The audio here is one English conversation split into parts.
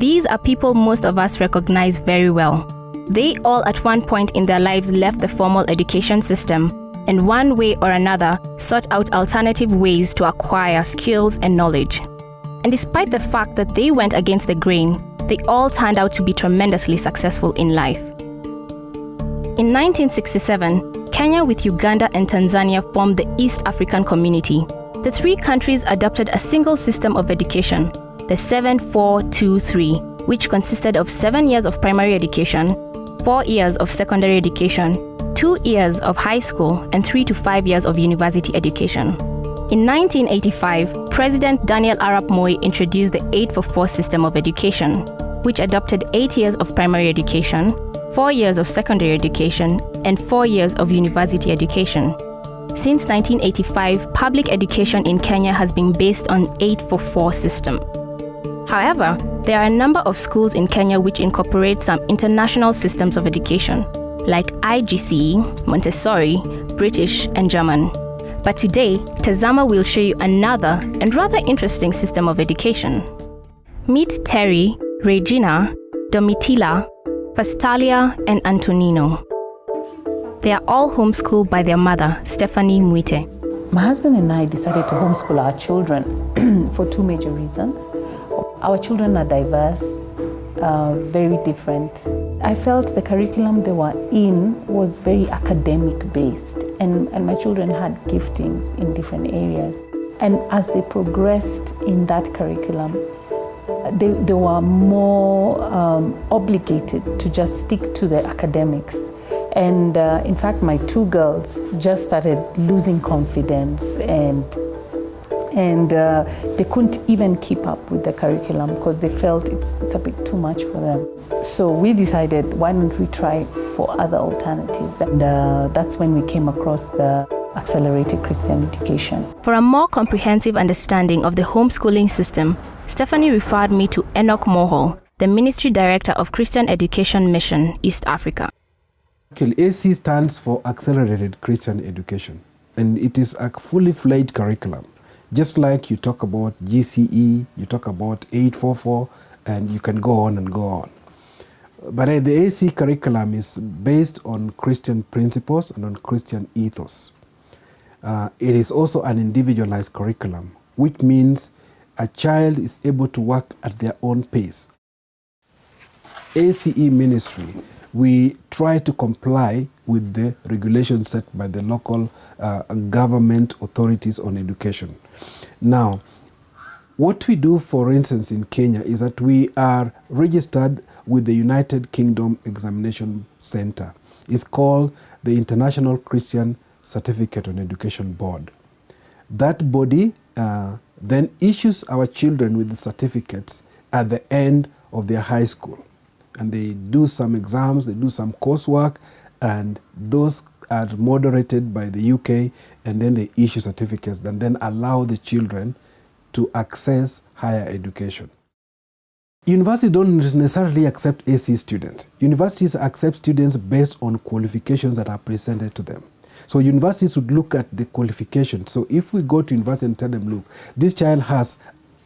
These are people most of us recognize very well. They all at one point in their lives left the formal education system and one way or another sought out alternative ways to acquire skills and knowledge. And despite the fact that they went against the grain, they all turned out to be tremendously successful in life. In 1967, Kenya with Uganda and Tanzania formed the East African Community. The three countries adopted a single system of education, the 7-4-2-3, which consisted of 7 years of primary education, 4 years of secondary education, 2 years of high school, and 3 to 5 years of university education. In 1985, President Daniel Arap Moi introduced the 8-for-4 system of education, which adopted 8 years of primary education, 4 years of secondary education, and 4 years of university education. Since 1985, public education in Kenya has been based on 8-for-4 system. However, there are a number of schools in Kenya which incorporate some international systems of education, like IGCE, Montessori, British, and German. But today, Tazama will show you another and rather interesting system of education. Meet Terry, Regina, Domitila, Fastalia, and Antonino. They are all homeschooled by their mother, Stephanie Mwite. My husband and I decided to homeschool our children for two major reasons. Our children are diverse, very different. I felt the curriculum they were in was very academic based, and my children had giftings in different areas. And as they progressed in that curriculum, they were more obligated to just stick to the academics. And in fact, my two girls just started losing confidence, and they couldn't even keep up with the curriculum because they felt it's a bit too much for them. So we decided, why don't we try for other alternatives? And that's when we came across the accelerated Christian education. For a more comprehensive understanding of the homeschooling system, Stephanie referred me to Enoch Mohol, the Ministry Director of Christian Education Mission, East Africa. Actually, AC stands for Accelerated Christian Education, and it is a fully fledged curriculum. Just like you talk about GCE, you talk about 8-4-4, and you can go on and go on. But the AC curriculum is based on Christian principles and on Christian ethos. It is also an individualized curriculum, which means a child is able to work at their own pace. ACE ministry, we try to comply with the regulations set by the local government authorities on education. Now, what we do, for instance, in Kenya is that we are registered with the United Kingdom Examination Center. It's called the International Christian Certificate on Education Board. That body then issues our children with the certificates at the end of their high school. And they do some exams, they do some coursework, and those are moderated by the UK, and then they issue certificates that then allow the children to access higher education. Universities don't necessarily accept AC students. Universities accept students based on qualifications that are presented to them. So universities would look at the qualifications. So if we go to university and tell them, look, this child has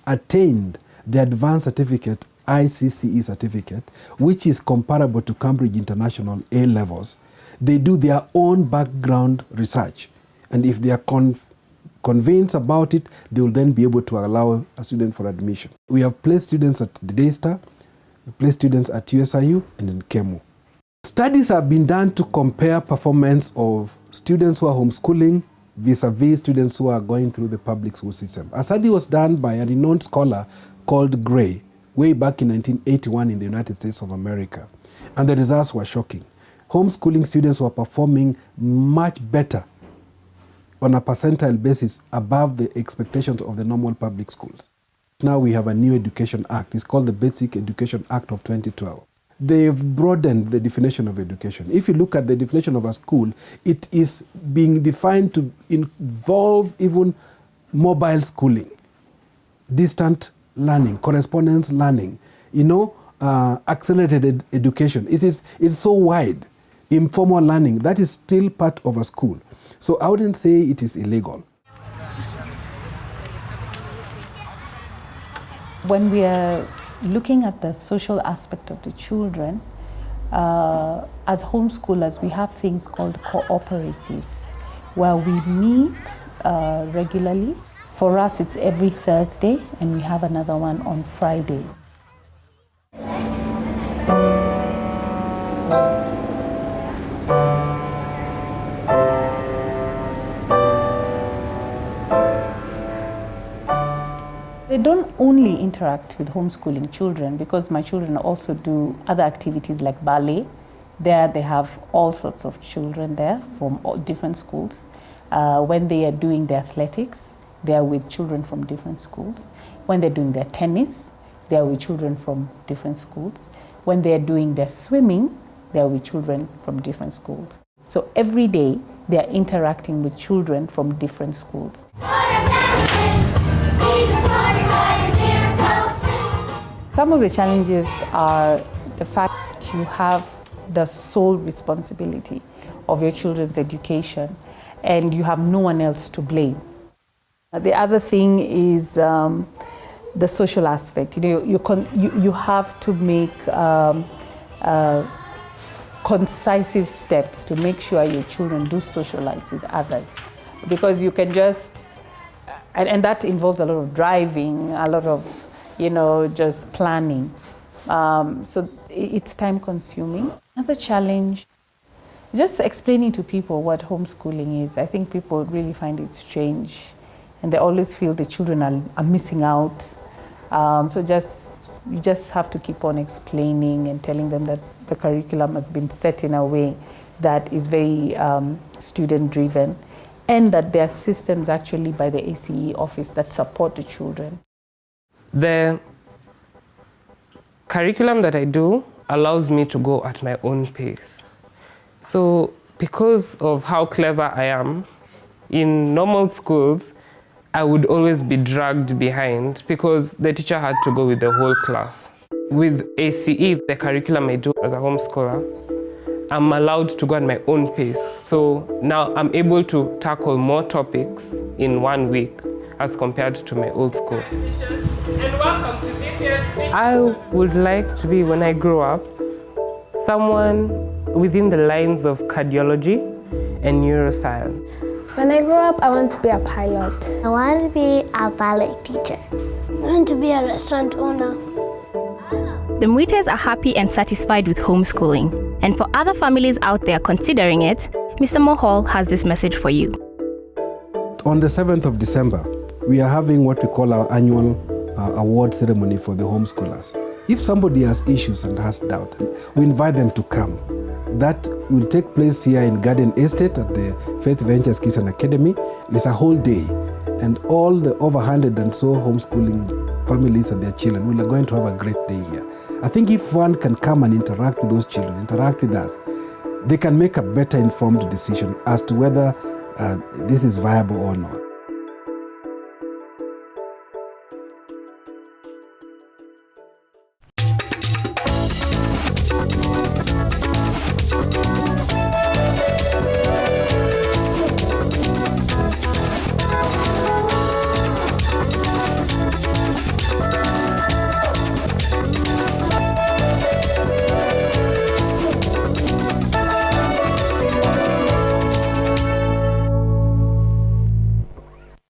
attained the advanced certificate, ICCE certificate, which is comparable to Cambridge International A-levels, they do their own background research. And if they are convinced about it, they will then be able to allow a student for admission. We have placed students at the Daystar, we placed students at USIU and in KEMU. Studies have been done to compare performance of students who are homeschooling vis-a-vis students who are going through the public school system. A study was done by a renowned scholar called Gray way back in 1981 in the United States of America. And the results were shocking. Homeschooling students were performing much better on a percentile basis above the expectations of the normal public schools. Now we have a new Education Act. It's called the Basic Education Act of 2012. They've broadened the definition of education. If you look at the definition of a school, it is being defined to involve even mobile schooling, distant learning, correspondence learning, accelerated education. It's so wide. Informal learning, that is still part of a school. So I wouldn't say it is illegal. When we are looking at the social aspect of the children, as homeschoolers, we have things called cooperatives, where we meet regularly. For us, it's every Thursday, and we have another one on Fridays. They don't only interact with homeschooling children, because my children also do other activities like ballet. There they have all sorts of children there from all different schools. When they are doing their athletics, they are with children from different schools. When they're doing their tennis, they are with children from different schools. When they are doing their swimming, they are with children from different schools. So every day they are interacting with children from different schools. Some of the challenges are the fact that you have the sole responsibility of your children's education and you have no one else to blame. The other thing is the social aspect. You have to make concisive steps to make sure your children do socialize with others, because you can just, and that involves a lot of driving, a lot of, just planning. So it's time consuming. Another challenge, just explaining to people what homeschooling is. I think people really find it strange, and they always feel the children are missing out. So you just have to keep on explaining and telling them that the curriculum has been set in a way that is very student-driven, and that there are systems actually by the ACE office that support the children. The curriculum that I do allows me to go at my own pace. So because of how clever I am, in normal schools, I would always be dragged behind because the teacher had to go with the whole class. With ACE, the curriculum I do as a homeschooler, I'm allowed to go at my own pace. So now I'm able to tackle more topics in 1 week as compared to my old school. And welcome to this year's I would like to be, when I grow up, someone within the lines of cardiology and neuroscience. When I grow up, I want to be a pilot. I want to be a ballet teacher. I want to be a restaurant owner. The Mwites are happy and satisfied with homeschooling. And for other families out there considering it, Mr. Mohol has this message for you. On the 7th of December, we are having what we call our annual award ceremony for the homeschoolers. If somebody has issues and has doubt, we invite them to come. That will take place here in Garden Estate at the Faith Ventures Christian Academy. It's a whole day, and all the over 100 and so homeschooling families and their children, we are going to have a great day here. I think if one can come and interact with those children, interact with us, they can make a better informed decision as to whether this is viable or not.